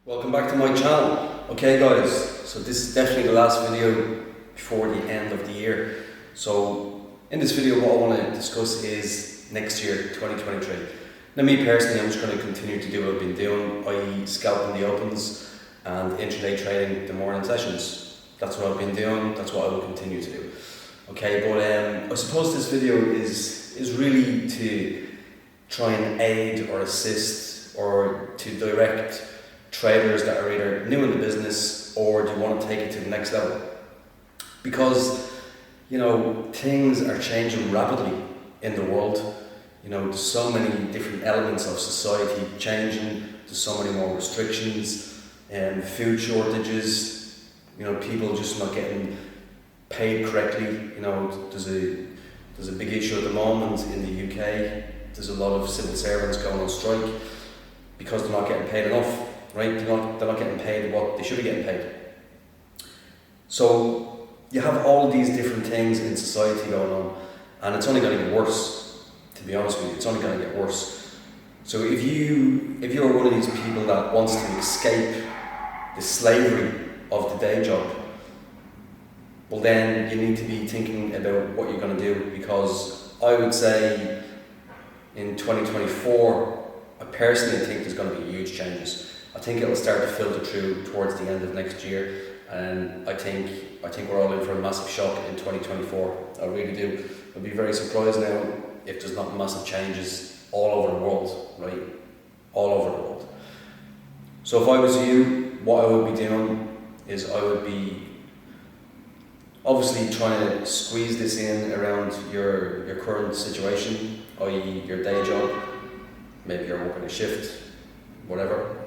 Welcome back to my channel. Okay guys, so this is definitely the last video before the end of the year. So in this video what I want to discuss is next year, 2023. Now me personally, I'm just going to continue to do what I've been doing, i.e. scalping the opens and intraday trading the morning sessions. That's what I've been doing, that's what I will continue to do. Okay, but I suppose this video is really to try and aid or assist or to direct traders that are either new in the business or do want to take it to the next level, because things are changing rapidly in the world. There's so many different elements of society changing. There's so many more restrictions and food shortages, people just not getting paid correctly. There's a big issue at the moment in the UK. There's a lot of civil servants going on strike because they're not getting paid enough. Right? They're not getting paid what they should be getting paid. So you have all these different things in society going on, and it's only going to get worse. To be honest with you, it's only going to get worse. So if you're one of these people that wants to escape the slavery of the day job, well then you need to be thinking about what you're going to do, because I would say in 2024, I personally think there's going to be huge changes. I think it'll start to filter through towards the end of next year, and I think we're all in for a massive shock in 2024. I really do. I'd be very surprised now if there's not massive changes all over the world, right? All over the world. So if I was you, what I would be doing is I would be obviously trying to squeeze this in around your current situation, i.e. your day job. Maybe you're working a shift, whatever.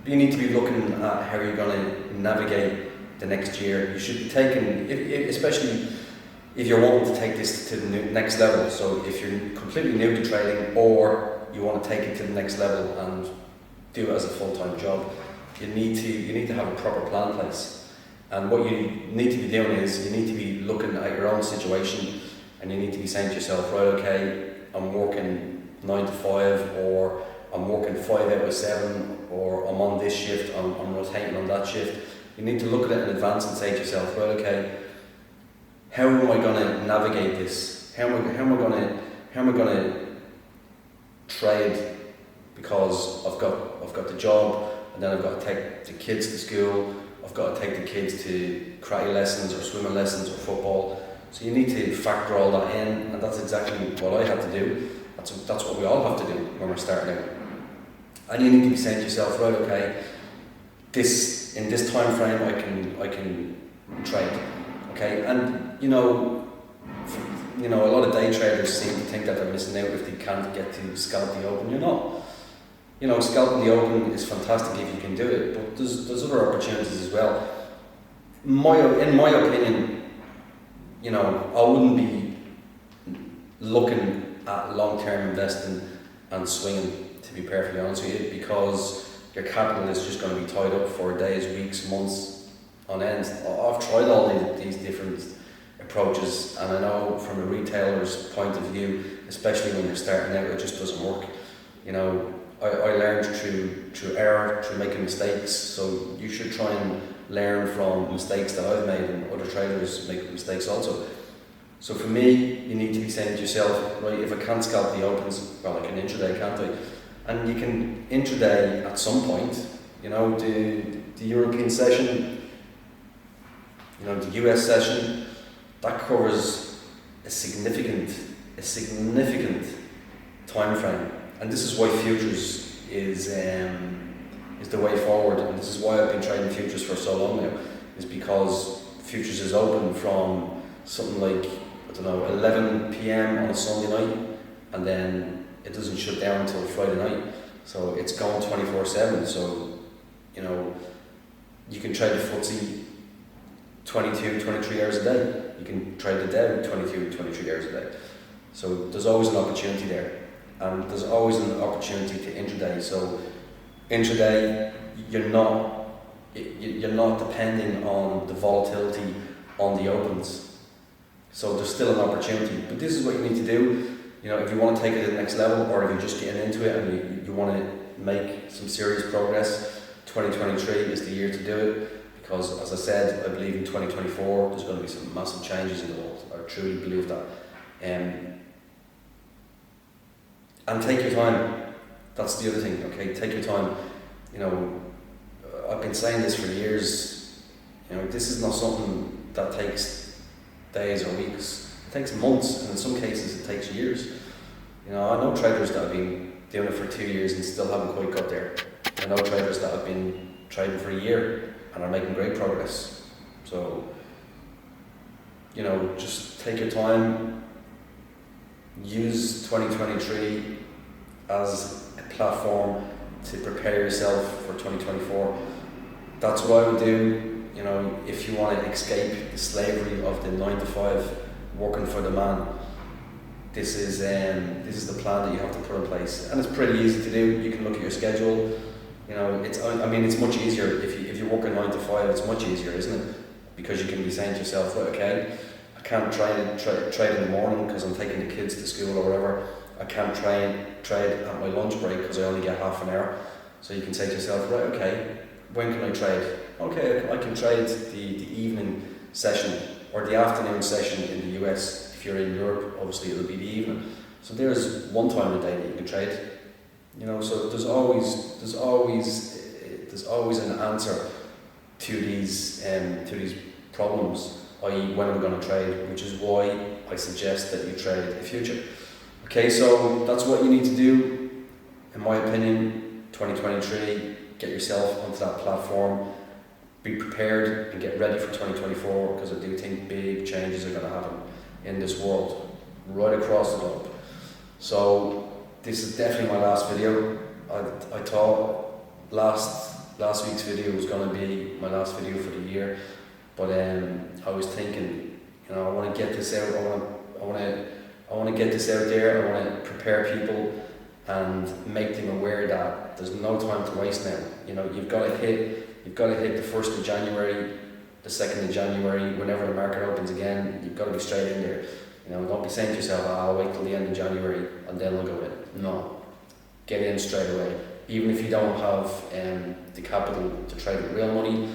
You need to be looking at how you're going to navigate the next year. You should be taking, especially if you're wanting to take this to the next level. So if you're completely new to trading, or you want to take it to the next level and do it as a full-time job, you need to have a proper plan in place. And what you need to be doing is you need to be looking at your own situation, and you need to be saying to yourself, right, okay, I'm working 9 to 5, or I'm working 5 out of 7, or I'm on this shift, I'm rotating on that shift. You need to look at it in advance and say to yourself, right, okay, how am I going to navigate this? How am I going to trade? Because I've got the job, and then I've got to take the kids to school. I've got to take the kids to karate lessons or swimming lessons or football. So you need to factor all that in, and that's exactly what I had to do. That's what we all have to do when we're starting out. And you need to be saying to yourself, right, okay, in this time frame I can trade, okay? And a lot of day traders seem to think that they're missing out if they can't get to scalp the open. You're not. Scalping the open is fantastic if you can do it, but there's other opportunities as well. In my opinion, I wouldn't be looking at long-term investing and swinging, to be perfectly honest with you, because your capital is just going to be tied up for days, weeks, months on end. I've tried all these different approaches, and I know from a retailer's point of view, especially when you're starting out, it just doesn't work. I learned through error, through making mistakes, so you should try and learn from mistakes that I've made, and other traders make mistakes also. So for me, you need to be saying to yourself, right, if I can't scalp the opens, well, I can intraday, can't I? And you can intraday at some point, the European session, the US session, that covers a significant time frame. And this is why futures is the way forward, and this is why I've been trading futures for so long now, is because futures is open from something like, 11 PM on a Sunday night, and then it doesn't shut down until Friday night. So it's going 24/7. So, you can trade the FTSE 22, 23 hours a day. You can trade the Dow 22, 23 hours a day. So there's always an opportunity there. And there's always an opportunity to intraday. So intraday, you're not depending on the volatility on the opens. So there's still an opportunity. But this is what you need to do. If you want to take it to the next level, or if you're just getting into it and you want to make some serious progress, 2023 is the year to do it, because as I said, I believe in 2024 there's going to be some massive changes in the world. I truly believe that. And take your time. That's the other thing, okay? Take your time. You know, I've been saying this for years. You know, this is not something that takes days or weeks. It takes months, and in some cases it takes years. You know, I know traders that have been doing it for 2 years and still haven't quite got there. I know traders that have been trading for a year and are making great progress. So, you know, just take your time. Use 2023 as a platform to prepare yourself for 2024. That's what I would do. You know, if you want to escape the slavery of the 9 to 5 working for the man, this is the plan that you have to put in place, and it's pretty easy to do. You can look at your schedule. You know, it's much easier if you're working 9 to 5. It's much easier, isn't it? Because you can be saying to yourself, well, okay, I can't trade in the morning because I'm taking the kids to school or whatever. I can't trade at my lunch break because I only get half an hour. So you can say to yourself, right, okay, when can I trade? Okay, I can trade the evening session or the afternoon session in the US. If you're in Europe, obviously it'll be the evening. So there's one time a day that you can trade. You know, so there's always an answer to these problems, i.e. when we're going to trade, which is why I suggest that you trade the future. Okay, so that's what you need to do, in my opinion. 2023, get yourself onto that platform, be prepared and get ready for 2024, because I do think big changes are going to happen in this world, right across the globe. So this is definitely my last video. I thought last week's video was going to be my last video for the year, but I was thinking, you know, I want to get this out. I want to get this out there. I want to prepare people and make them aware that there's no time to waste now. You know, you've got to hit the 1st of January, the 2nd of January, whenever the market opens again. You've got to be straight in there. You know, don't be saying to yourself, I'll wait till the end of January and then I'll go in. No, get in straight away. Even if you don't have the capital to trade with real money,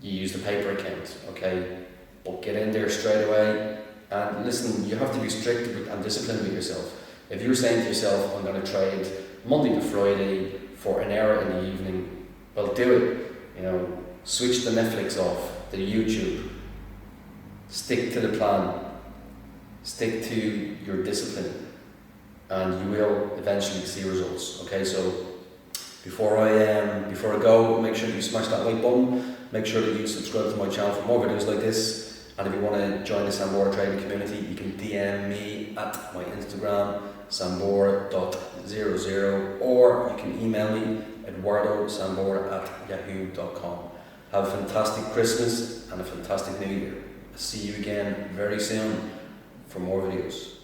you use the paper account, okay? But get in there straight away. And listen, you have to be strict and disciplined with yourself. If you're saying to yourself, I'm going to trade Monday to Friday for an hour in the evening, well, do it. You know, switch the Netflix off, the YouTube. Stick to the plan. Stick to your discipline, and you will eventually see results. Okay, so before I go, make sure that you smash that like button. Make sure that you subscribe to my channel for more videos like this. And if you want to join the Sambora trading community, you can DM me at my Instagram, sambora.00, or you can email me, eduardosambora@yahoo.com. Have a fantastic Christmas and a fantastic New Year. I'll see you again very soon for more videos.